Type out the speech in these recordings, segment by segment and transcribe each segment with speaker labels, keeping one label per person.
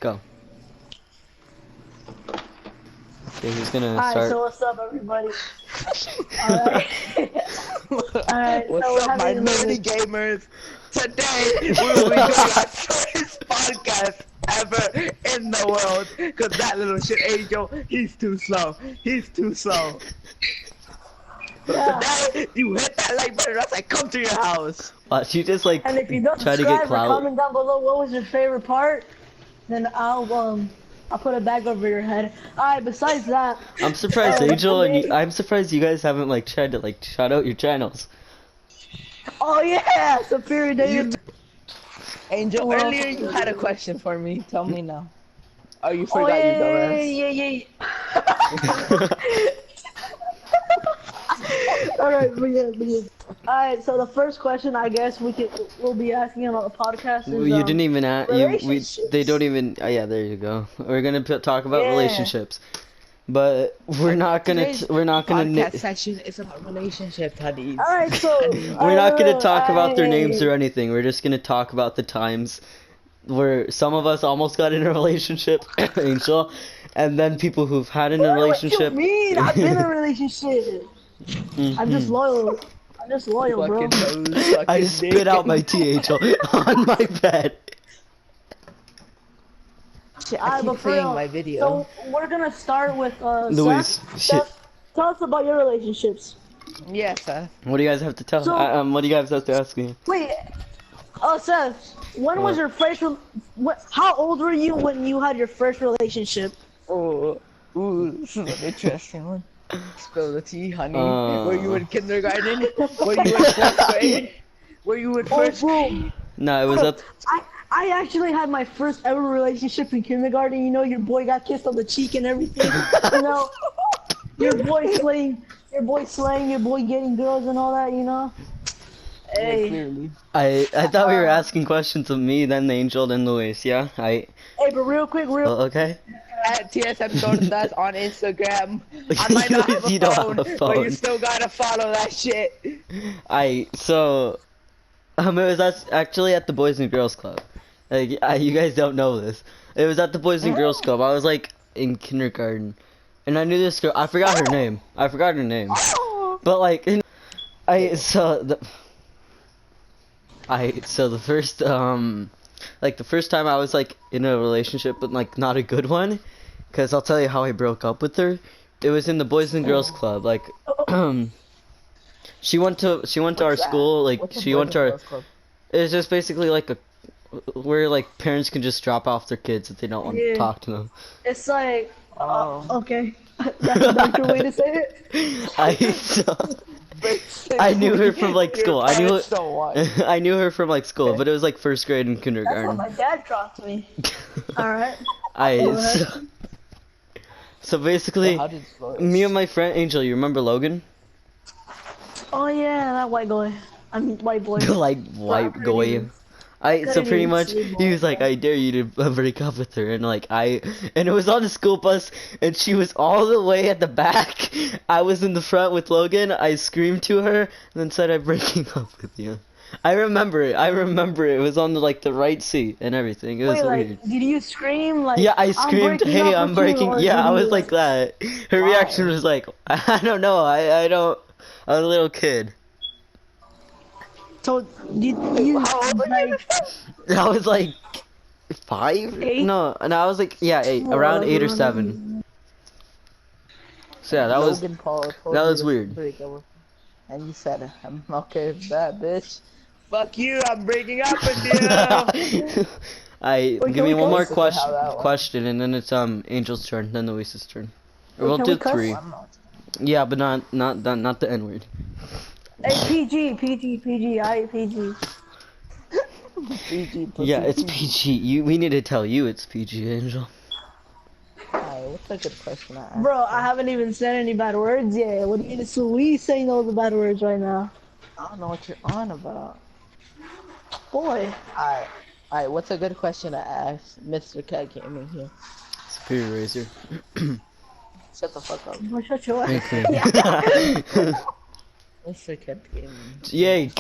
Speaker 1: Go. Okay, who's gonna
Speaker 2: Alright,
Speaker 1: start?
Speaker 2: so what's up, everybody? Alright. Alright,
Speaker 3: What's
Speaker 2: so
Speaker 3: up, my nerdy gamers? Today, we will be doing our first podcast ever in the world. Cause that little shit Angel, he's too slow. He's too slow.
Speaker 2: Yeah.
Speaker 3: Today, you hit that like button, else I come to your house.
Speaker 1: Watch, you just like
Speaker 2: And if you don't
Speaker 1: try to get
Speaker 2: subscribe or
Speaker 1: clout.
Speaker 2: comment down below what was your favorite part, then I'll put it back over your head. Alright, besides that,
Speaker 1: I'm surprised, Angel, and you, I'm surprised you guys haven't like tried to like shout out your channels.
Speaker 2: oh yeah, Superior David.
Speaker 3: Angel,
Speaker 2: Well,
Speaker 3: earlier you had a question for me. Tell me now. Oh, you
Speaker 2: Oh
Speaker 3: forgot,
Speaker 2: yeah,
Speaker 3: you dumbass.
Speaker 2: yeah. Alright, but yeah. Alright, so the first question I guess we'll be asking on the podcast is
Speaker 1: You didn't even ask. They
Speaker 2: relationships.
Speaker 1: don't even. Oh, yeah, there you go. We're gonna talk about
Speaker 2: Yeah.
Speaker 1: relationships, but we're not gonna. We're not gonna.
Speaker 3: Podcast section is about relationship, honey.
Speaker 2: Alright, so
Speaker 1: We're not gonna talk about their names
Speaker 2: Alright.
Speaker 1: or anything. We're just gonna talk about the times where some of us almost got in a relationship, Angel, and then people who've had in a relationship.
Speaker 2: What you mean? I've been in a relationship. I'm just loyal. I'm just loyal, bro.
Speaker 1: I just spit out my tea, Angel, on my bed.
Speaker 3: Shit,
Speaker 2: Alright,
Speaker 3: I keep
Speaker 2: but for
Speaker 3: playing
Speaker 2: real,
Speaker 3: my video.
Speaker 2: So we're gonna start with
Speaker 1: Luis,
Speaker 2: Seth.
Speaker 1: shit.
Speaker 2: Seth, tell us about your relationships.
Speaker 3: Yes, Seth.
Speaker 1: What do you guys have to tell?
Speaker 2: So-
Speaker 1: What do you guys have to ask me?
Speaker 2: Wait, Seth, when was your first? How old were you when you had your first relationship?
Speaker 3: Oh, ooh, this is an interesting one. Spill the tea, honey.
Speaker 1: Uh.
Speaker 3: Were you in kindergarten? Were you in fourth grade? Were you in first
Speaker 2: bro.
Speaker 3: grade?
Speaker 1: No, it was up.
Speaker 2: I actually had my first ever relationship in kindergarten. You know, your boy got kissed on the cheek and everything. You know, your boy slaying, your boy getting girls and all that. You know. Hey,
Speaker 3: Clearly.
Speaker 1: I thought we were asking questions of me, then Angel, then Luis. Yeah,
Speaker 2: hey, but real quick,
Speaker 1: okay.
Speaker 3: At TSM Tortas on Instagram. I might not have
Speaker 1: You
Speaker 3: a
Speaker 1: don't
Speaker 3: phone,
Speaker 1: have a
Speaker 3: but
Speaker 1: phone.
Speaker 3: you still gotta follow that shit.
Speaker 1: So it was actually at the Boys and Girls Club. Like, you guys don't know this. It was at the Boys and Girls Club. I was like in kindergarten, and I knew this girl. I forgot her name. But like, so the first like the first time I was like in a relationship, but like not a good one, cause I'll tell you how I broke up with her. It was in the Boys and Girls Club. Like, she went to our school. Like, she went to our. It's just basically like a where like parents can just drop off their kids if they don't want to talk to them.
Speaker 2: it's like,
Speaker 3: Oh.
Speaker 2: okay, that's a better way to say it.
Speaker 1: I knew her from like school. I knew
Speaker 3: Parents don't want you.
Speaker 1: I knew her from like school, but it was like first grade and
Speaker 2: That's what
Speaker 1: kindergarten.
Speaker 2: my dad dropped me. All right.
Speaker 1: So basically,
Speaker 3: How did it flourish?
Speaker 1: me and my friend Angel, you remember Logan?
Speaker 2: Oh yeah, that white boy. I mean, white boy.
Speaker 1: Like white guy. So pretty
Speaker 2: even
Speaker 1: much,
Speaker 2: say
Speaker 1: he was like, I dare you to break up with her, and like and it was on the school bus, and she was all the way at the back. I was in the front with Logan. I screamed to her, and then said, "I'm breaking up with you." I remember it. It was on the like the right seat and everything. It was
Speaker 2: Wait,
Speaker 1: weird.
Speaker 2: like, did you scream like?
Speaker 1: Yeah, I screamed,
Speaker 2: breaking
Speaker 1: "Hey,
Speaker 2: up
Speaker 1: I'm
Speaker 2: with you,"
Speaker 1: breaking."
Speaker 2: or
Speaker 1: Yeah,
Speaker 2: did
Speaker 1: I
Speaker 2: you,
Speaker 1: was like that. Her
Speaker 3: Wow.
Speaker 1: reaction was like, I don't know. I don't. I was a little kid.
Speaker 2: So you
Speaker 3: How old were you?
Speaker 1: I was like 5.
Speaker 2: 8?
Speaker 1: No, I was like 8, around 8 or 7. So yeah, that was
Speaker 3: Logan Paul told
Speaker 1: that
Speaker 3: you
Speaker 1: was
Speaker 3: to
Speaker 1: weird.
Speaker 3: break up with- And you said, I'm okay with that, bitch. Fuck you, I'm breaking up with you.
Speaker 1: I
Speaker 2: Wait,
Speaker 1: give
Speaker 2: can
Speaker 1: me
Speaker 2: we
Speaker 1: one more
Speaker 3: cuss? This is how that went.
Speaker 1: question, and then it's Angel's turn, then Luis's turn. Or
Speaker 2: Wait,
Speaker 1: we'll
Speaker 2: can
Speaker 1: do
Speaker 2: we cuss?
Speaker 1: 3.
Speaker 3: I'm not.
Speaker 1: Yeah, but not the N word.
Speaker 2: Hey, PG, I PG.
Speaker 3: PG pussy.
Speaker 1: Yeah, it's PG. We need to tell you it's PG, Angel.
Speaker 3: Alright, what's a good question I asked?
Speaker 2: Bro, I haven't even said any bad words yet. What do you mean? So we saying all the bad words right now.
Speaker 3: I don't know what you're on about.
Speaker 2: Boy.
Speaker 3: Alright, what's a good question to ask Mr. Cat Gaming here?
Speaker 1: Superior Razor.
Speaker 3: Shut the fuck up.
Speaker 2: Well, shut your ass.
Speaker 1: Okay.
Speaker 3: Mr. Cat Gaming.
Speaker 1: Yay!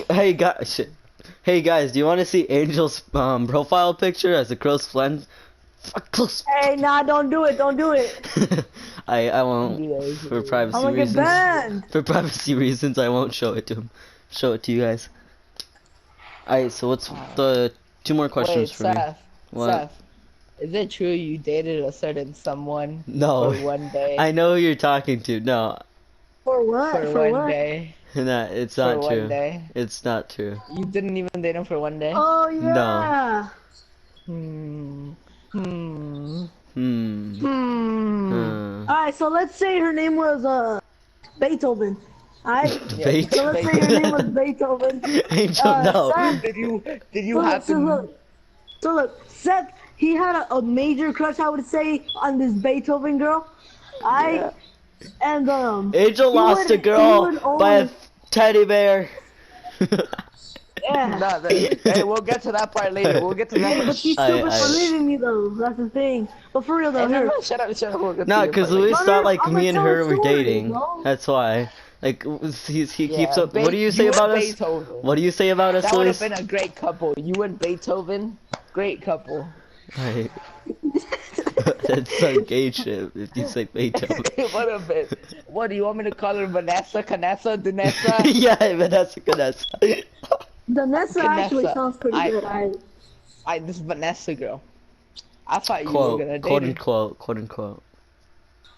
Speaker 1: Hey guys, do you want to see Angel's profile picture as a close friend? Fuck, close.
Speaker 2: Hey, nah, don't do it. Don't do it.
Speaker 1: I won't for
Speaker 2: I'm
Speaker 1: privacy
Speaker 2: gonna get
Speaker 1: reasons.
Speaker 2: banned.
Speaker 1: For privacy reasons, I won't show it to him. Show it to you guys. Alright, so what's the 2 more questions
Speaker 3: Wait,
Speaker 1: for me?
Speaker 3: Seth.
Speaker 1: What?
Speaker 3: Seth, is it true you dated a certain someone
Speaker 1: No.
Speaker 3: for one day?
Speaker 1: I know who you're talking to. No,
Speaker 2: For what?
Speaker 3: For
Speaker 2: For
Speaker 3: one
Speaker 2: what?
Speaker 3: day.
Speaker 1: nah, it's
Speaker 3: For
Speaker 1: not
Speaker 3: one
Speaker 1: true.
Speaker 3: day.
Speaker 1: It's not true.
Speaker 3: You didn't even date him for one day?
Speaker 2: Oh yeah.
Speaker 3: Hmm. Hmm.
Speaker 1: Hmm.
Speaker 3: Hmm.
Speaker 2: Alright, so let's say her name was Beethoven. Alright?
Speaker 3: Yeah.
Speaker 2: So let's say her name was Beethoven.
Speaker 1: Angel, no.
Speaker 2: Seth,
Speaker 3: Did you
Speaker 2: so
Speaker 3: happen?
Speaker 2: look, Seth, he had a major crush, I would say, on this Beethoven girl.
Speaker 3: Yeah.
Speaker 2: And
Speaker 1: Angel
Speaker 2: he
Speaker 1: lost a
Speaker 2: would
Speaker 1: girl by a
Speaker 2: only-
Speaker 1: teddy bear.
Speaker 2: yeah.
Speaker 3: Nah, hey, we'll get to that part later. We'll get to that
Speaker 2: But
Speaker 3: part.
Speaker 2: she's stupid for leaving me though. That's the thing. But for real though,
Speaker 3: Hey,
Speaker 2: here.
Speaker 3: no, shut up. We'll get to
Speaker 1: No,
Speaker 3: your
Speaker 1: because
Speaker 3: part later.
Speaker 1: Luis thought like
Speaker 2: I'm
Speaker 1: me and
Speaker 2: gonna
Speaker 1: her
Speaker 2: tell a
Speaker 1: were
Speaker 2: story,
Speaker 1: dating.
Speaker 2: bro.
Speaker 1: That's why. Like he keeps
Speaker 3: Yeah,
Speaker 1: up. What do you say
Speaker 3: and
Speaker 1: about us?
Speaker 3: Beethoven.
Speaker 1: What do you say about us,
Speaker 3: That would have
Speaker 1: Luis?
Speaker 3: been a great couple. You and Beethoven, great couple.
Speaker 1: Right. That's some gay shit if you say Beethoven.
Speaker 3: It would have been. What do you want me to call her? Vanessa, Canessa, Danessa?
Speaker 1: Yeah, Vanessa.
Speaker 2: Vanessa actually
Speaker 3: Vanessa.
Speaker 2: sounds pretty
Speaker 3: I-
Speaker 2: good.
Speaker 3: This Vanessa girl. I thought you were
Speaker 1: Quote,
Speaker 3: gonna
Speaker 1: quote
Speaker 3: date her.
Speaker 1: unquote, quote unquote.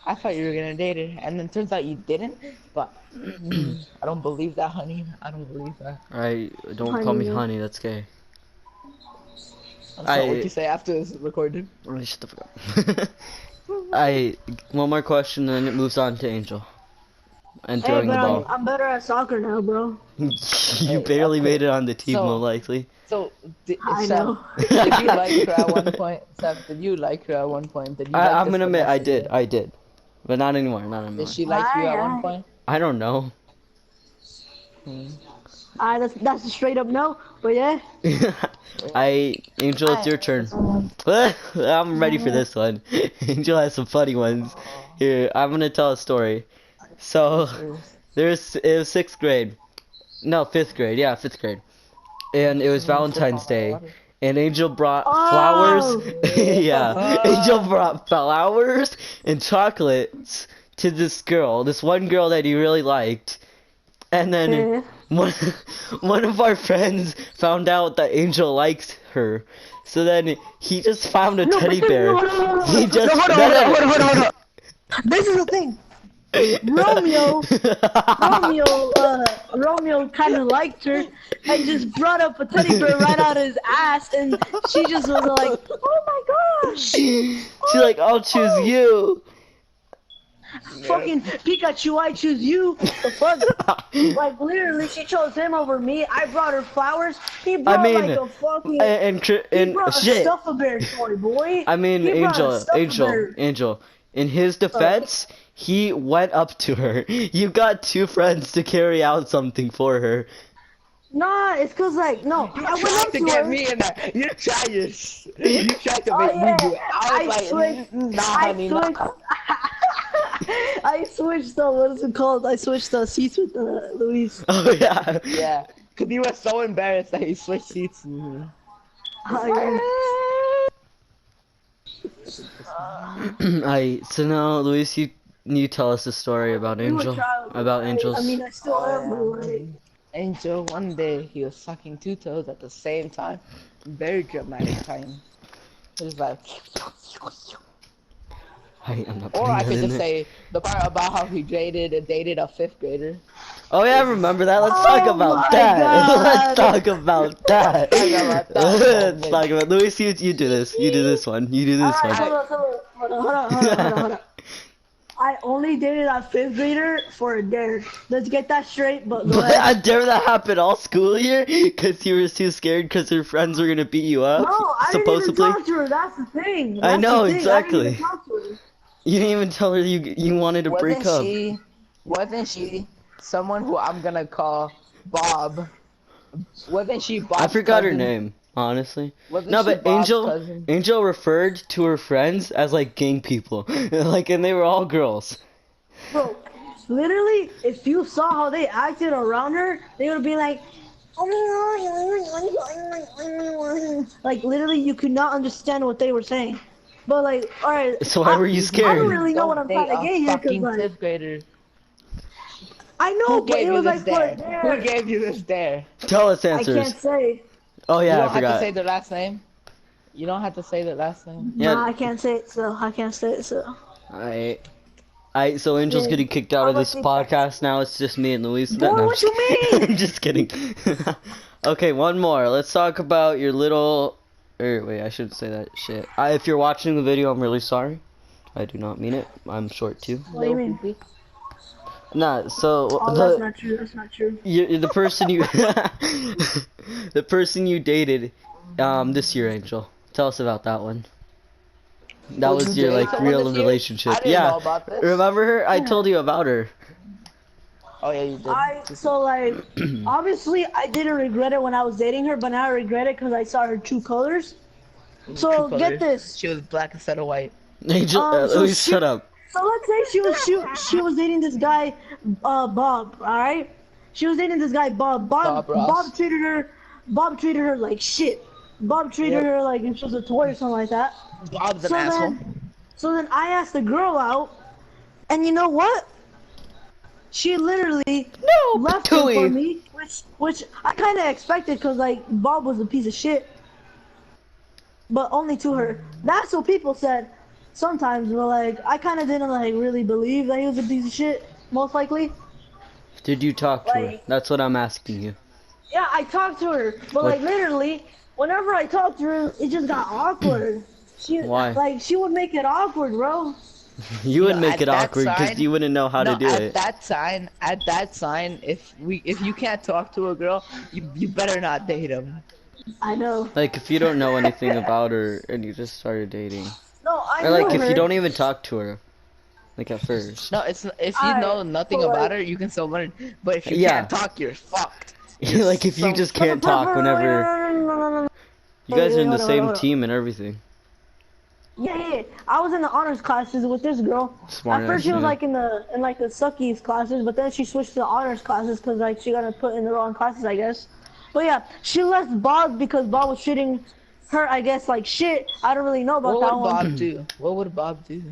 Speaker 3: I thought you were gonna date her, and then turns out you didn't. But I don't believe that, honey. I don't believe that.
Speaker 1: Alright, don't call me
Speaker 2: Honey.
Speaker 1: honey, that's gay.
Speaker 3: That's not what you say after it's recorded.
Speaker 1: Alright, shut the fuck up. One more question, and then it moves on to Angel. And
Speaker 2: Hey,
Speaker 1: throwing
Speaker 2: but
Speaker 1: the ball.
Speaker 2: I'm better at soccer now, bro.
Speaker 1: You barely made it on the team,
Speaker 3: So-
Speaker 1: more likely.
Speaker 3: So,
Speaker 2: I
Speaker 3: Seth,
Speaker 2: know.
Speaker 3: did you like her at one point? Seth, did you like her at one point? Did you like
Speaker 1: I'm
Speaker 3: this
Speaker 1: gonna admit, I
Speaker 3: Vanessa
Speaker 1: did,
Speaker 3: girl?
Speaker 1: I did. But not anymore, not anymore.
Speaker 3: Did she like you at one
Speaker 2: Aye,
Speaker 3: point?
Speaker 1: I don't know.
Speaker 2: That's a straight up no. But yeah.
Speaker 1: Angel, it's your turn. I'm ready for this one. Angel has some funny ones. Here, I'm gonna tell a story. So, it was 6th grade. No, 5th grade. Yeah, 5th grade. And it was Valentine's Day. And Angel brought flowers. Yeah, Angel brought flowers and chocolates to this girl, this one girl that he really liked. And then one of our friends found out that Angel likes her. So then he just found a teddy bear. He just
Speaker 3: Hold on.
Speaker 2: This is the thing. Romeo kind of liked her and just brought up a teddy bear right out of his ass, and she just was like, "Oh my gosh,
Speaker 1: She's like, I'll choose you.
Speaker 2: fucking Pikachu, I choose you." The fuck? Like literally, she chose him over me. I brought her flowers. He brought
Speaker 1: mean,
Speaker 2: like a fucking.
Speaker 1: And
Speaker 2: He brought a
Speaker 1: shit.
Speaker 2: Stuff-a-Bear toy, boy.
Speaker 1: I mean,
Speaker 2: He brought a Stuff-a-Bear.
Speaker 1: Angel. In his defense, he went up to her. You got 2 friends to carry out something for her.
Speaker 2: Nah, it's cause like no, I
Speaker 3: You
Speaker 2: went
Speaker 3: tried
Speaker 2: up
Speaker 3: to
Speaker 2: to
Speaker 3: get
Speaker 2: her.
Speaker 3: me in there. You tried to make
Speaker 2: Oh, yeah.
Speaker 3: me do it. I was like,
Speaker 2: switched.
Speaker 3: nah,
Speaker 2: I
Speaker 3: honey,
Speaker 2: switched.
Speaker 3: nah.
Speaker 2: I switched the what is it called? I switched the seats with Luis.
Speaker 1: Oh yeah.
Speaker 3: Yeah, cause he was so embarrassed that he switched seats.
Speaker 2: Oh, yeah.
Speaker 1: So now, Luis, you tell us a story about
Speaker 2: You were
Speaker 1: Angel.
Speaker 2: child.
Speaker 1: About angels.
Speaker 2: I mean, I still am. But like,
Speaker 3: Angel, one day he was sucking 2 toes at the same time. Very dramatic time. It was like,
Speaker 1: I'm not
Speaker 3: or
Speaker 1: putting
Speaker 3: I
Speaker 1: that
Speaker 3: could
Speaker 1: in
Speaker 3: just
Speaker 1: it.
Speaker 3: say the part about how he dated a 5th grader.
Speaker 1: Oh yeah, I remember that. Let's
Speaker 2: Oh
Speaker 1: talk about
Speaker 2: my
Speaker 1: that.
Speaker 2: God.
Speaker 1: Let's talk about that.
Speaker 3: about that.
Speaker 1: Let's talk about. Luis, you do this. You do this one. You do this
Speaker 2: alright,
Speaker 1: one.
Speaker 2: hold on. I only dated a 5th grader for a dare. Let's get that straight. But go
Speaker 1: But
Speaker 2: ahead.
Speaker 1: I dare that happen all school year because you were too scared because her friends were gonna beat you up.
Speaker 2: No, I
Speaker 1: supposedly.
Speaker 2: didn't even talk to her. That's the thing.
Speaker 1: I
Speaker 2: That's
Speaker 1: know,
Speaker 2: the thing.
Speaker 1: exactly.
Speaker 2: I didn't even talk to her.
Speaker 1: You didn't even tell her you wanted to break up.
Speaker 3: Wasn't she someone who I'm gonna call Bob? Wasn't she Bob's
Speaker 1: I forgot her
Speaker 3: cousin?
Speaker 1: name, honestly.
Speaker 3: Wasn't
Speaker 1: No,
Speaker 3: she
Speaker 1: but
Speaker 3: Bob's cousin?
Speaker 1: Angel referred to her friends as like gang people, like, and they were all girls.
Speaker 2: Bro, literally, if you saw how they acted around her, they would be like, like literally, you could not understand what they were saying. But like, all right.
Speaker 1: So why were you
Speaker 2: I
Speaker 1: scared?
Speaker 2: don't really know what I'm
Speaker 3: Don't
Speaker 2: trying to
Speaker 3: date
Speaker 2: get
Speaker 3: a
Speaker 2: here, cause
Speaker 3: fucking
Speaker 2: like,
Speaker 3: 5th grader.
Speaker 2: I know,
Speaker 3: Who
Speaker 2: but
Speaker 3: gave
Speaker 2: it
Speaker 3: you
Speaker 2: was
Speaker 3: this
Speaker 2: like for a
Speaker 3: dare?
Speaker 2: dare.
Speaker 3: Who gave you this dare?
Speaker 1: Tell us
Speaker 2: I
Speaker 1: answers.
Speaker 2: can't say.
Speaker 1: Oh
Speaker 3: You
Speaker 1: yeah, I
Speaker 3: don't have to
Speaker 1: forgot.
Speaker 3: say their last name. You don't have to say their last name.
Speaker 1: Yeah.
Speaker 2: Nah, I can't say it. So I can't say it. So.
Speaker 1: Alright. Alright, so Angel's
Speaker 2: Yeah.
Speaker 1: getting kicked out
Speaker 2: I'll
Speaker 1: of this
Speaker 2: let you guys-
Speaker 1: podcast now. It's just me and Luis.
Speaker 2: Boy,
Speaker 1: No, I'm
Speaker 2: what
Speaker 1: just
Speaker 2: you
Speaker 1: kidding.
Speaker 2: mean?
Speaker 1: I'm just kidding. Okay, one more. Let's talk about your little. Wait, I shouldn't say that shit. If you're watching the video, I'm really sorry. I do not mean it. I'm short too.
Speaker 2: What do you mean?
Speaker 1: Nah, so
Speaker 2: Oh, that's not true. That's not true.
Speaker 1: the person you the person you dated this year, Angel. Tell us about that one. That
Speaker 3: Oh,
Speaker 1: was
Speaker 3: you
Speaker 1: your
Speaker 3: dated
Speaker 1: like
Speaker 3: someone
Speaker 1: real
Speaker 3: this year?
Speaker 1: relationship.
Speaker 3: I didn't
Speaker 1: Yeah.
Speaker 3: know about this.
Speaker 1: Remember her? I told you about her.
Speaker 3: Oh yeah, you did.
Speaker 2: So like, obviously I didn't regret it when I was dating her, but now I regret it because I saw her true colors. So
Speaker 3: True
Speaker 2: get
Speaker 3: colors.
Speaker 2: this.
Speaker 3: She was black instead of white.
Speaker 1: Angel,
Speaker 2: So
Speaker 1: Luis,
Speaker 2: she-
Speaker 1: shut up.
Speaker 2: So let's say she was dating this guy, Bob. All right. She was dating this guy, Bob.
Speaker 3: Bob Ross.
Speaker 2: Bob treated her like shit. Bob treated
Speaker 3: Yep.
Speaker 2: her like if she was a toy or something like that.
Speaker 3: Bob's an
Speaker 2: So
Speaker 3: asshole.
Speaker 2: then I asked the girl out, and you know what? She literally
Speaker 1: No,
Speaker 2: left him for
Speaker 1: Tui.
Speaker 2: me, which I kind of expected because like Bob was a piece of shit, but only to her. That's what people said sometimes. But like I kind of didn't like really believe that he was a piece of shit. Most likely,
Speaker 1: Did you talk to her?
Speaker 2: Like-
Speaker 1: That's what I'm asking you.
Speaker 2: yeah, I talked to her, but
Speaker 1: What?
Speaker 2: like literally, whenever I talked to her, it just got awkward.
Speaker 1: Why?
Speaker 2: Like she would make it awkward, bro.
Speaker 1: You would
Speaker 3: know,
Speaker 1: make
Speaker 3: at
Speaker 1: it
Speaker 3: that
Speaker 1: awkward because
Speaker 3: side-
Speaker 1: you wouldn't know how to do
Speaker 3: at
Speaker 1: it.
Speaker 3: that sign, if you can't talk to a girl, you better not date him.
Speaker 2: I know.
Speaker 1: Like if you don't know anything about her and you just started dating,
Speaker 2: No, I
Speaker 1: or like
Speaker 2: knew
Speaker 1: if
Speaker 2: her.
Speaker 1: you don't even talk to her, like at first.
Speaker 3: No, it's if you
Speaker 2: Alright,
Speaker 3: know nothing
Speaker 2: but,
Speaker 3: about
Speaker 2: like-
Speaker 3: her, you can still learn. But if you
Speaker 1: Yeah.
Speaker 3: can't talk, you're fucked.
Speaker 1: Like if you just can't talk whenever
Speaker 2: No.
Speaker 1: you guys are in
Speaker 2: Hold
Speaker 1: the
Speaker 2: on,
Speaker 1: same
Speaker 2: hold on.
Speaker 1: team and everything.
Speaker 2: Yeah. I was in the honors classes with this girl.
Speaker 1: Smart
Speaker 2: At first she was
Speaker 1: ass,
Speaker 2: like in the suckies classes, but then she switched to the honors classes because like she got put in the wrong classes, I guess. But yeah, she left Bob because Bob was treating her, I guess, like shit. I don't really know about
Speaker 3: What
Speaker 2: that
Speaker 3: would
Speaker 2: one.
Speaker 3: Bob do? What would Bob do?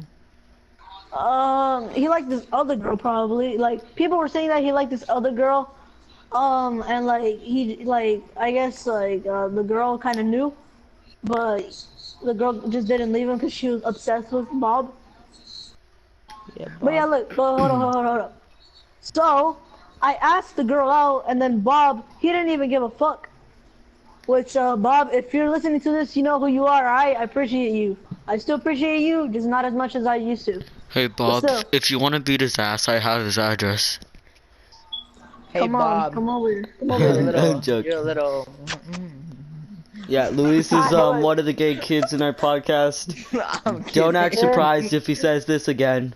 Speaker 2: He liked this other girl probably. Like people were saying that he liked this other girl. And like he like I guess like the girl kind of knew, but the girl just didn't leave him because she was obsessed with Bob.
Speaker 3: Yeah,
Speaker 2: But yeah, look, hold on. So I asked the girl out, and then Bob, he didn't even give a fuck. Which Bob, if you're listening to this, you know who you are. I appreciate you. I still appreciate you, just not as much as I used to.
Speaker 1: Hey Bob,
Speaker 2: still.
Speaker 1: if you want to beat his ass, I have his address.
Speaker 3: Hey
Speaker 2: Come
Speaker 3: Bob,
Speaker 2: on, come over here. Come
Speaker 3: you're
Speaker 2: over
Speaker 3: a
Speaker 2: here.
Speaker 3: little,
Speaker 1: I'm joking.
Speaker 3: you're a little.
Speaker 1: Yeah, Luis is one of the gay kids in our podcast.
Speaker 3: I'm
Speaker 1: Don't
Speaker 3: kidding.
Speaker 1: act surprised if he says this again.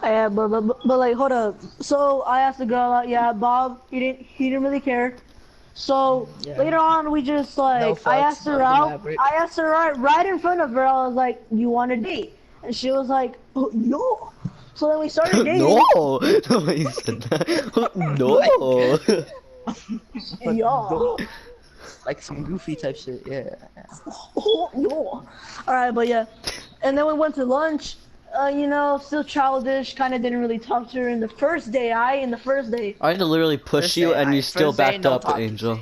Speaker 2: Yeah, but like, hold up. So I asked the girl out. Yeah, Bob, he didn't really care. So
Speaker 3: Yeah.
Speaker 2: later on, we just like,
Speaker 3: No
Speaker 2: I
Speaker 3: fucks,
Speaker 2: asked her
Speaker 3: no
Speaker 2: out.
Speaker 3: elaborate.
Speaker 2: I asked her out right in front of her. I was like, you want to date? And she was like, oh, no. So then we started dating.
Speaker 1: No! Nobody said that. No!
Speaker 2: Yeah.
Speaker 3: Like some goofy type shit, yeah.
Speaker 2: Oh, no. Alright, but yeah. And then we went to lunch. You know, still childish. Kind of didn't really talk to her in the first day. I had to literally push
Speaker 1: First
Speaker 2: you,
Speaker 1: day,
Speaker 2: and you
Speaker 1: I-
Speaker 2: still
Speaker 3: first day,
Speaker 2: backed
Speaker 3: no
Speaker 2: up,
Speaker 3: talking.
Speaker 1: Angel.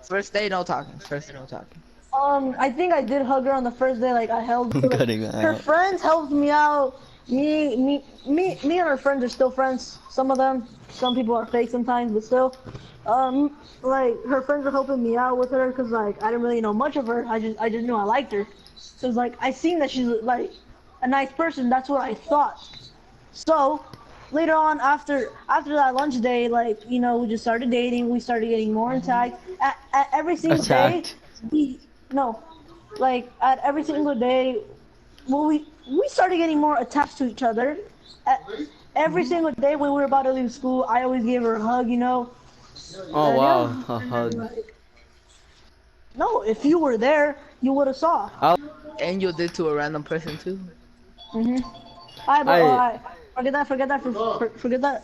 Speaker 3: First day, no talking. First day, no talking.
Speaker 2: I think I did hug her on the first day. Like I held her.
Speaker 1: I'm cutting that
Speaker 2: Her
Speaker 1: out.
Speaker 2: friends helped me out. Me and her friends are still friends. Some of them. Some people are fake sometimes, but still. Like her friends were helping me out with her because like I didn't really know much of her. I just knew I liked her. So it's like I seen that she's like a nice person. That's what I thought. So later on, after that lunch day, like you know, we just started dating. We started getting more intact. At every single
Speaker 1: Attacked?
Speaker 2: day, at every single day, well, we started getting more attached to each other. Every single day when we were about to leave school, I always gave her a hug, you know.
Speaker 1: Oh
Speaker 2: And,
Speaker 1: wow,
Speaker 2: yeah.
Speaker 1: a hug.
Speaker 2: No, if you were there, you would have saw.
Speaker 3: And you did to a random person too.
Speaker 2: Alright, forget that.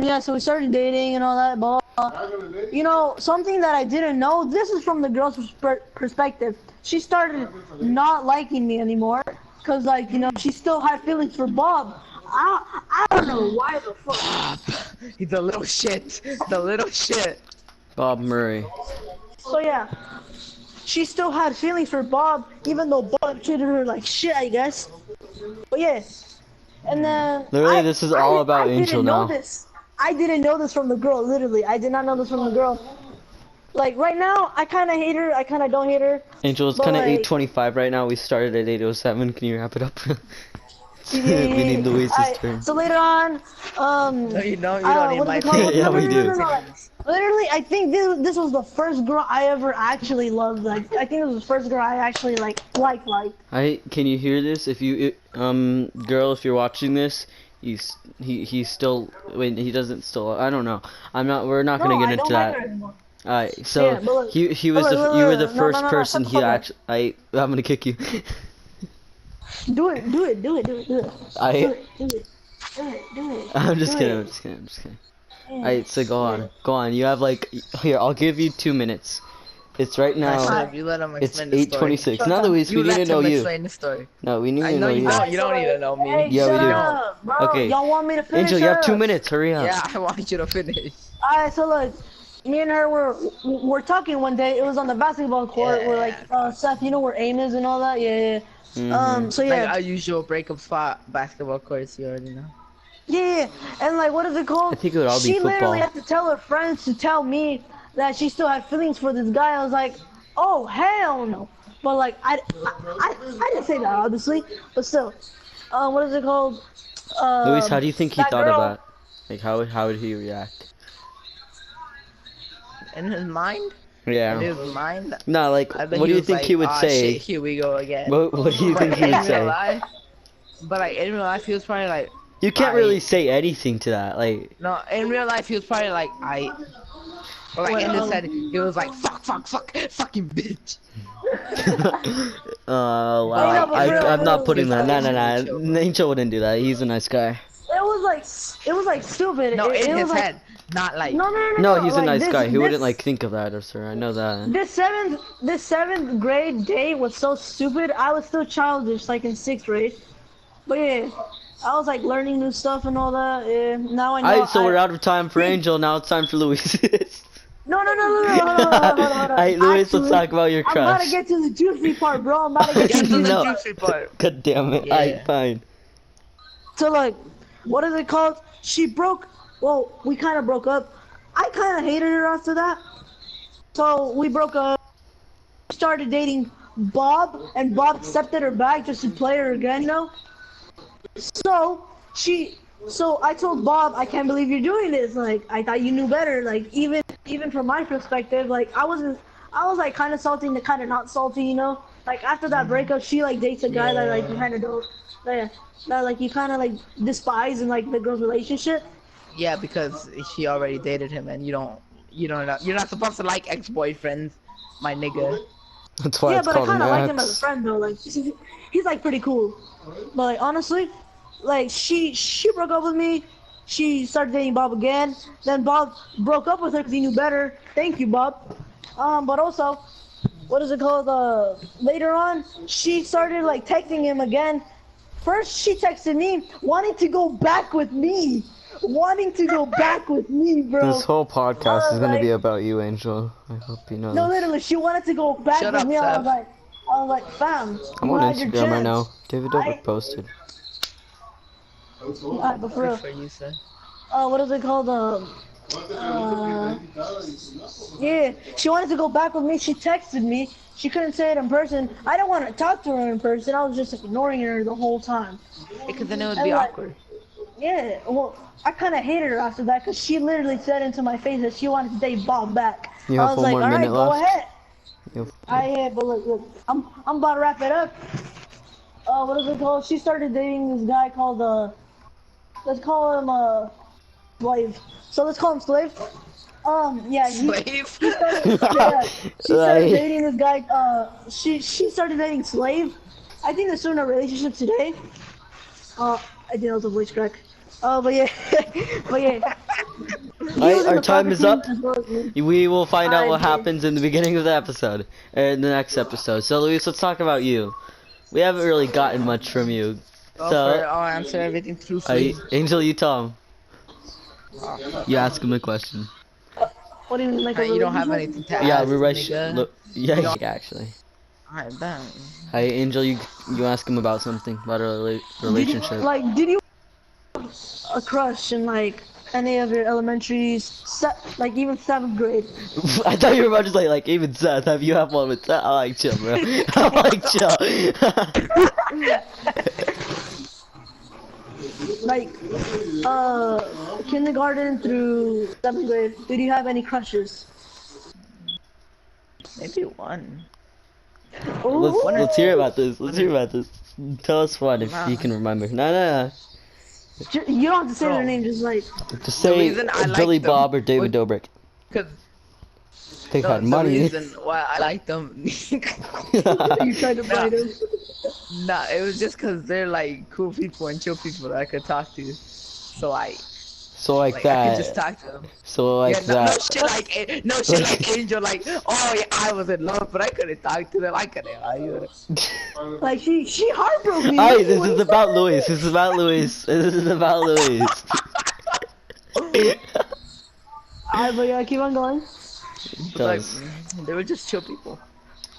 Speaker 2: Yeah, so we started dating and all that, blah. You know, something that I didn't know, this is from the girl's perspective. she started not liking me anymore, cause like you know she still had feelings for Bob. I don't know why the fuck.
Speaker 3: He's a little shit. The little shit.
Speaker 1: Bob Murray.
Speaker 2: So yeah, she still had feelings for Bob, even though Bob treated her like shit, I guess. But yeah, and then
Speaker 1: Literally, this is all about Angel now.
Speaker 2: I didn't know this from the girl. Literally, I did not know this from the girl. Like right now, I kind of hate her. I kind of don't hate her.
Speaker 1: Angel, it's
Speaker 2: But,
Speaker 1: kind of
Speaker 2: like-
Speaker 1: 8:25 right now. We started at 8:07. Can you wrap it up?
Speaker 2: Yeah,
Speaker 1: We need Luis's
Speaker 2: Alright,
Speaker 1: turn.
Speaker 2: So later on,
Speaker 3: No, you don't need
Speaker 2: what
Speaker 3: my
Speaker 2: is it called?
Speaker 1: Yeah, we do.
Speaker 2: Literally, I think this was the first girl I ever actually loved. Like, I think it was the first girl I actually like.
Speaker 1: Can you hear this? If you girl, if you're watching this, he's still he doesn't still, I don't know. We're not gonna get into that. Alright, so
Speaker 2: Yeah, but look-
Speaker 1: he was
Speaker 2: but look,
Speaker 1: you were the
Speaker 2: no,
Speaker 1: first
Speaker 2: no,
Speaker 1: person
Speaker 2: shut
Speaker 1: he
Speaker 2: the fuck up.
Speaker 1: actually I'm gonna kick you.
Speaker 2: Do it. Do it.
Speaker 1: Do it. I'm just kidding. Alright, so go on. You have like, here, I'll give you 2 minutes. It's right now.
Speaker 3: You let him
Speaker 1: It's
Speaker 3: explain the story.
Speaker 1: 8:26. Now, Luis, we
Speaker 3: You
Speaker 1: need
Speaker 3: let
Speaker 1: to know
Speaker 3: him
Speaker 1: you.
Speaker 3: explain the story.
Speaker 1: No, we need
Speaker 3: I
Speaker 1: to
Speaker 3: know
Speaker 1: know
Speaker 3: you
Speaker 1: you.
Speaker 3: don't. You don't need to know me.
Speaker 2: Hey,
Speaker 1: Yeah, we
Speaker 2: shut
Speaker 1: do.
Speaker 2: up, bro.
Speaker 1: Okay.
Speaker 2: Y'all want me to finish?
Speaker 1: Angel, you have 2
Speaker 2: up?
Speaker 1: minutes. Hurry up.
Speaker 3: Yeah, I want you to finish.
Speaker 2: Alright, so look, me and her were talking one day. It was on the basketball court.
Speaker 3: Yeah.
Speaker 2: We're like, Seth, you know where aim is and all that. Yeah. So yeah.
Speaker 3: Like a usual breakup spot, basketball courts, you already know.
Speaker 2: Yeah, and like, what is it called?
Speaker 1: I think it would all be
Speaker 2: she
Speaker 1: football.
Speaker 2: literally had to tell her friends to tell me that she still had feelings for this guy. I was like, oh hell no. But like, I didn't say that obviously, but still. What is it called?
Speaker 1: Luis, how do you think he
Speaker 2: that
Speaker 1: thought
Speaker 2: girl-
Speaker 1: of that? Like, how would he react?
Speaker 3: In his mind?
Speaker 1: Yeah.
Speaker 3: In his mind?
Speaker 1: No, like,
Speaker 3: I bet
Speaker 1: what do you
Speaker 3: was
Speaker 1: think
Speaker 3: like,
Speaker 1: he would
Speaker 3: "Ah,
Speaker 1: say?
Speaker 3: Shit, here we go again.
Speaker 1: What do you think he would say?
Speaker 3: But like in real life, he was probably like,
Speaker 1: You can't
Speaker 3: I-
Speaker 1: really say anything to that. Like,
Speaker 3: no. In real life, he was probably like, or like in his head, he was like, fuck, fucking bitch.
Speaker 1: wow. I'm not putting that. No. Angel wouldn't do that. He's a nice guy.
Speaker 2: It was like stupid.
Speaker 3: No,
Speaker 2: it
Speaker 3: in
Speaker 2: was
Speaker 3: his
Speaker 2: like,
Speaker 3: head, not like.
Speaker 1: No, he's a
Speaker 2: like,
Speaker 1: nice guy. He wouldn't
Speaker 2: this-
Speaker 1: like think of that, sir. I know that.
Speaker 2: This seventh grade day was so stupid. I was still childish, like in 6th grade. But yeah, I was like learning new stuff and all that. Yeah, now I know.
Speaker 1: Alright, so we're out of time for Angel. Now it's time for Luis.
Speaker 2: No. Hold on.
Speaker 1: Alright, Luis, let's talk about your
Speaker 2: I'm about
Speaker 1: crush.
Speaker 2: to get to the juicy part, bro. I'm about to get to
Speaker 3: Get to the
Speaker 1: No.
Speaker 3: juicy part.
Speaker 1: God damn it.
Speaker 3: Yeah.
Speaker 1: Alright, fine.
Speaker 2: So like, what is it called? Well, we kind of broke up. I kind of hated her after that. So we broke up. Started dating Bob, and Bob accepted her back just to play her again, you know? So I told Bob, I can't believe you're doing this. Like, I thought you knew better. Like, even from my perspective, like, I was like kind of salty and kind of not salty, you know? Like, after that breakup, she like dates a guy that like you kind of don't, that like you kind of like despise in like the girl's relationship.
Speaker 3: Yeah, because she already dated him, and you're not supposed to like ex-boyfriends, my nigga.
Speaker 1: That's why
Speaker 2: Yeah,
Speaker 1: it's
Speaker 2: but I
Speaker 1: called
Speaker 2: kind
Speaker 1: an
Speaker 2: of like him as a
Speaker 1: ex.
Speaker 2: friend though. Like, he's like pretty cool. But like honestly, like she broke up with me. She started dating Bob again. Then Bob broke up with her because he knew better. Thank you, Bob. But also, what is it called? Later on, she started like texting him again. First, she texted me wanting to go back with me. Bro.
Speaker 1: This whole podcast is gonna
Speaker 2: like-
Speaker 1: be about you, Angel. I hope you know.
Speaker 2: No,
Speaker 1: this.
Speaker 2: literally, she wanted to go back
Speaker 3: Shut
Speaker 2: with
Speaker 3: up,
Speaker 2: me. I
Speaker 3: Seth.
Speaker 2: was like, fam.
Speaker 1: I'm
Speaker 2: you
Speaker 1: on
Speaker 2: had your
Speaker 1: Instagram right
Speaker 2: chance.
Speaker 1: now. David Dobrik posted.
Speaker 2: Alright, but for
Speaker 3: Good
Speaker 2: real.
Speaker 3: for you, sir.
Speaker 2: What is it called? Yeah, she wanted to go back with me. She texted me. She couldn't say it in person. I didn't want to talk to her in person. I was just ignoring her the whole time.
Speaker 3: Because then it would
Speaker 2: And,
Speaker 3: be
Speaker 2: like,
Speaker 3: awkward.
Speaker 2: Yeah, well, I kind of hated her after that because she literally said into my face that she wanted to date Bob back.
Speaker 1: You
Speaker 2: I
Speaker 1: have
Speaker 2: was
Speaker 1: one
Speaker 2: like,
Speaker 1: more
Speaker 2: all right,
Speaker 1: minute
Speaker 2: go
Speaker 1: left.
Speaker 2: ahead.
Speaker 1: Yep.
Speaker 2: But look, I'm about to wrap it up. What is it called? She started dating this guy called let's call him Slave. So let's call him Slave. Yeah,
Speaker 3: Slave?
Speaker 2: she started dating this guy. She started dating Slave. I think they're still in a relationship today. I think that was a voice crack. But yeah,
Speaker 1: Alright, our time is up.
Speaker 2: As well as me.
Speaker 1: We will find out what
Speaker 2: Alright,
Speaker 1: happens in the beginning of the episode, or in the next episode. So, Luis, let's talk about you. We haven't really gotten much from you. So,
Speaker 3: I'll answer everything truthfully.
Speaker 1: Angel, you tell him. You ask him a question.
Speaker 2: What do you mean, like a
Speaker 3: You don't have
Speaker 2: religion?
Speaker 3: anything to ask,
Speaker 1: Yeah, we're right.
Speaker 3: nigga.
Speaker 1: Look, yeah, actually.
Speaker 3: Alright, damn.
Speaker 1: Hey, Angel, you ask him about something about a relationship.
Speaker 2: Did you a crush in like any of your elementaries, like even 7th grade?
Speaker 1: I thought you were about to say like even Seth. Have you had one with Seth? I like chill, bro. I like chill.
Speaker 2: Like, kindergarten through 7th grade, did you have any crushes?
Speaker 3: Maybe one.
Speaker 2: Ooh.
Speaker 1: Let's hear about this. Let's hear about this. Tell us one if you can remember. No.
Speaker 2: You don't have to say
Speaker 3: Bro.
Speaker 2: their name, just like,
Speaker 1: Just say
Speaker 3: reason I like
Speaker 1: Billy
Speaker 3: them
Speaker 1: Bob or David Dobrik.
Speaker 3: Cause
Speaker 1: They've had money.
Speaker 3: The reason why I like them.
Speaker 2: you tried to bite him.
Speaker 3: Nah, it was just cause they're like cool people and chill people that I could talk to. So
Speaker 1: So like
Speaker 3: I
Speaker 1: that.
Speaker 3: could just talk to them.
Speaker 1: So like
Speaker 3: No
Speaker 1: that.
Speaker 3: shit like Angel, like, oh yeah, I was in love, but I couldn't talk to them. I couldn't argue.
Speaker 2: Like, she heartbroke me.
Speaker 1: Alright, this is about Luis. This is about Luis. This is about Luis.
Speaker 2: Alright, but yeah, keep on going.
Speaker 3: Like,
Speaker 1: Does.
Speaker 3: they were just chill people.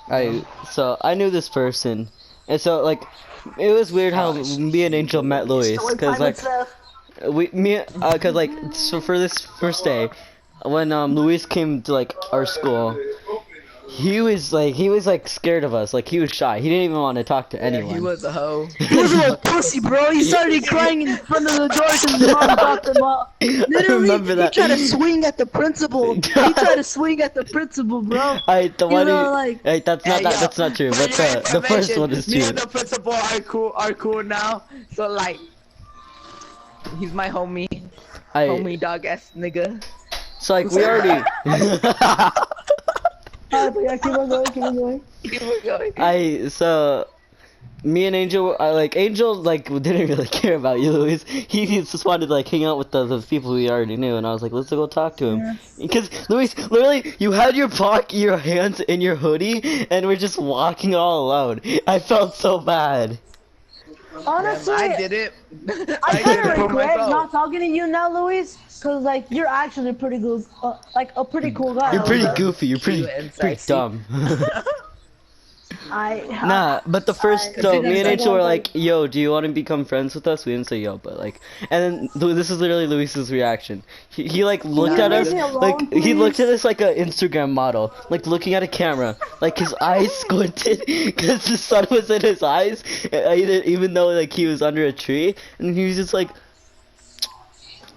Speaker 1: Alright, so I knew this person, and so like, it was weird how me and Angel met Luis,
Speaker 2: Story
Speaker 1: cause
Speaker 2: time
Speaker 1: like.
Speaker 2: with Seth.
Speaker 1: Cause like, so for this first day, when Luis came to like our school, he was like scared of us, like he was shy. He didn't even want to talk to anyone.
Speaker 3: He was a hoe.
Speaker 2: He was a little pussy, bro. He started crying in front of the door because his mom dropped him off. Literally,
Speaker 1: remember that.
Speaker 2: he tried to swing at the principal. He tried to swing at the principal, bro.
Speaker 1: Alright, the
Speaker 2: You
Speaker 1: one
Speaker 2: know,
Speaker 1: who,
Speaker 2: like-
Speaker 1: hey, that's not that's not true. But the first one is
Speaker 3: Me
Speaker 1: true.
Speaker 3: and the principal are cool now. So like, he's my homie, homie dog ass nigga.
Speaker 1: So like we already.
Speaker 2: Alright, but yeah, keep on going, keep on going.
Speaker 3: Keep it going.
Speaker 1: So me and Angel, Angel like didn't really care about you, Luis. He just wanted to like hang out with the people we already knew, and I was like, let's go talk to him. Because Luis, literally, you had your hands in your hoodie, and we're just walking all alone. I felt so bad.
Speaker 2: Honestly,
Speaker 3: I did it.
Speaker 2: I
Speaker 3: did
Speaker 2: kind
Speaker 3: it
Speaker 2: of
Speaker 3: for
Speaker 2: regret
Speaker 3: myself.
Speaker 2: not talking to you now, Luis, cause like you're actually pretty good, like a pretty cool guy.
Speaker 1: You're pretty
Speaker 2: Like,
Speaker 1: goofy. You're pretty,
Speaker 3: Cute and
Speaker 1: pretty
Speaker 3: sexy.
Speaker 1: dumb.
Speaker 2: Nah,
Speaker 1: But the first,
Speaker 2: I-
Speaker 1: so me and
Speaker 2: Consider
Speaker 1: Angel were
Speaker 2: someone
Speaker 1: like, yo, do you want to become friends with us? We didn't say yo, but like, and then this is literally Luis's reaction. He like looked at us,
Speaker 2: leave me alone,
Speaker 1: like, he
Speaker 2: please?
Speaker 1: looked at us like an Instagram model, like looking at a camera, like his eyes squinted because the sun was in his eyes, even though like he was under a tree, and he was just like,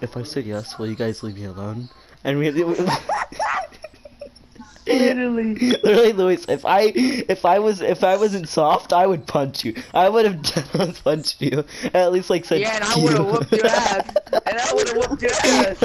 Speaker 1: if I said yes, will you guys leave me alone? And we literally, Luis, if I wasn't soft, I would punch you. I would have just punched you. At least like said.
Speaker 3: Yeah, and I would have whooped your ass. And I would have whooped your ass.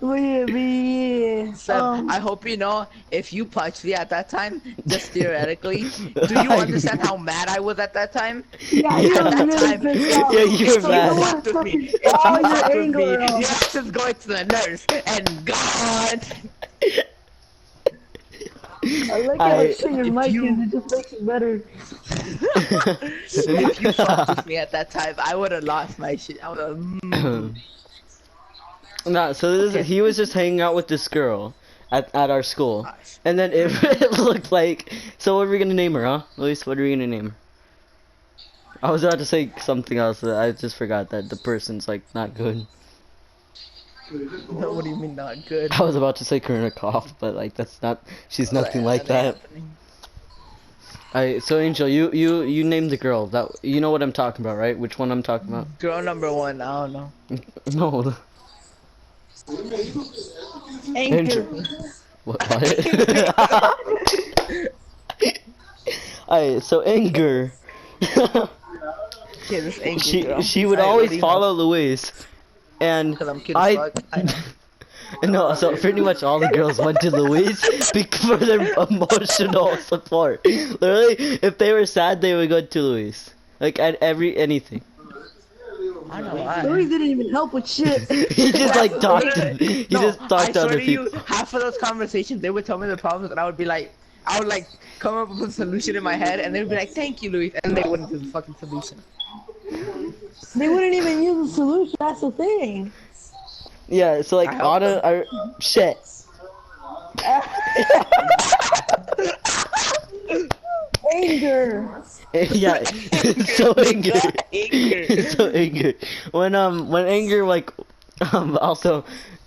Speaker 2: yeah.
Speaker 3: Seb, I hope you know, if you punched me at that time, just theoretically, do you understand how mad I was at that time?
Speaker 2: Yeah, you
Speaker 1: Yeah.
Speaker 2: were really
Speaker 3: Time.
Speaker 2: pissed off.
Speaker 1: Yeah, you were
Speaker 2: So
Speaker 1: mad.
Speaker 2: You
Speaker 3: Fucked with me.
Speaker 2: fucking
Speaker 3: If
Speaker 2: all
Speaker 3: you
Speaker 2: your
Speaker 3: fucked with
Speaker 2: anger
Speaker 3: me,
Speaker 2: out.
Speaker 3: your ass is going to the nurse and gone.
Speaker 2: I like how I shut your mic in, it just makes it better.
Speaker 3: If you fucked with me at that time, I would have lost my shit. I would have.
Speaker 1: Nah, so he was just hanging out with this girl at our school, and then it looked like. So what are we gonna name her, huh? Luis, what are we gonna name her? I was about to say something else. That I just forgot that the person's like not good.
Speaker 3: No, what do you mean not good?
Speaker 1: I was about to say Kurnikov, but like that's not. She's nothing like that. Alright, so Angel, you named the girl. That you know what I'm talking about, right? Which one I'm talking about?
Speaker 3: Girl number one, I don't know.
Speaker 1: No.
Speaker 2: Anchor.
Speaker 1: What? Alright, so Anger.
Speaker 3: Yeah, this angry girl.
Speaker 1: she would
Speaker 3: I
Speaker 1: always
Speaker 3: already
Speaker 1: follow Luis, and
Speaker 3: 'Cause I'm cute as fuck. I know.
Speaker 1: no, so pretty much all the girls went to Luis for their emotional support. Literally, if they were sad, they would go to Luis. Like at anything.
Speaker 3: I don't know why.
Speaker 2: Louis didn't even help with shit.
Speaker 1: He just like talked. He
Speaker 3: No,
Speaker 1: just
Speaker 3: I
Speaker 1: talked to
Speaker 3: swear
Speaker 1: other
Speaker 3: to you,
Speaker 1: people.
Speaker 3: half of those conversations, they would tell me the problems, and I would be like, I would like come up with a solution in my head, and they would be like, "Thank you, Luis," and they wouldn't do the fucking solution.
Speaker 2: They wouldn't even use the solution. That's the thing.
Speaker 1: Yeah, so like
Speaker 3: I hope
Speaker 1: Anna, shit.
Speaker 2: Anger.
Speaker 1: Yeah, so angry.
Speaker 3: Anger.
Speaker 1: So angry. When anger like also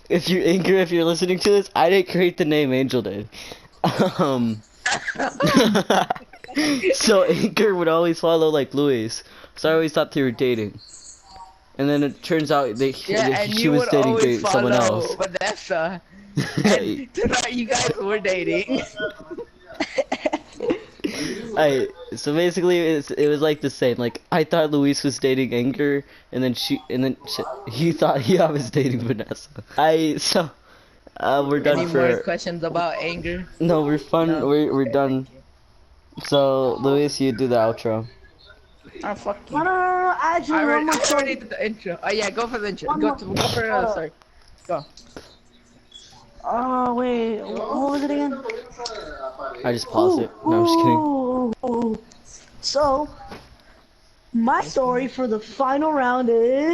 Speaker 1: if you're listening to this, I didn't create the name, Angel did. So anger would always follow like Luis. So I always thought they were dating. And then it turns out
Speaker 3: Yeah, and
Speaker 1: she
Speaker 3: you
Speaker 1: was
Speaker 3: would
Speaker 1: dating
Speaker 3: always
Speaker 1: someone
Speaker 3: follow
Speaker 1: else.
Speaker 3: Vanessa. And tonight you guys were dating.
Speaker 1: So basically it was like the same. Like I thought Luis was dating Anger, and then he thought I was dating Vanessa. We're done
Speaker 3: Any
Speaker 1: for.
Speaker 3: more questions about anger?
Speaker 1: No, we're fun.
Speaker 3: No.
Speaker 1: We're done. So Luis, you do the outro.
Speaker 3: Oh fuck you.
Speaker 2: No. Actually,
Speaker 3: I
Speaker 2: one more
Speaker 3: already
Speaker 2: story.
Speaker 3: did the intro. Oh yeah, go for the intro.
Speaker 2: One
Speaker 3: Go
Speaker 2: more-
Speaker 3: for sorry. Go.
Speaker 2: Oh wait, what was it again?
Speaker 1: I just paused it. No, I'm just kidding.
Speaker 2: Ooh. So, my story for the final round is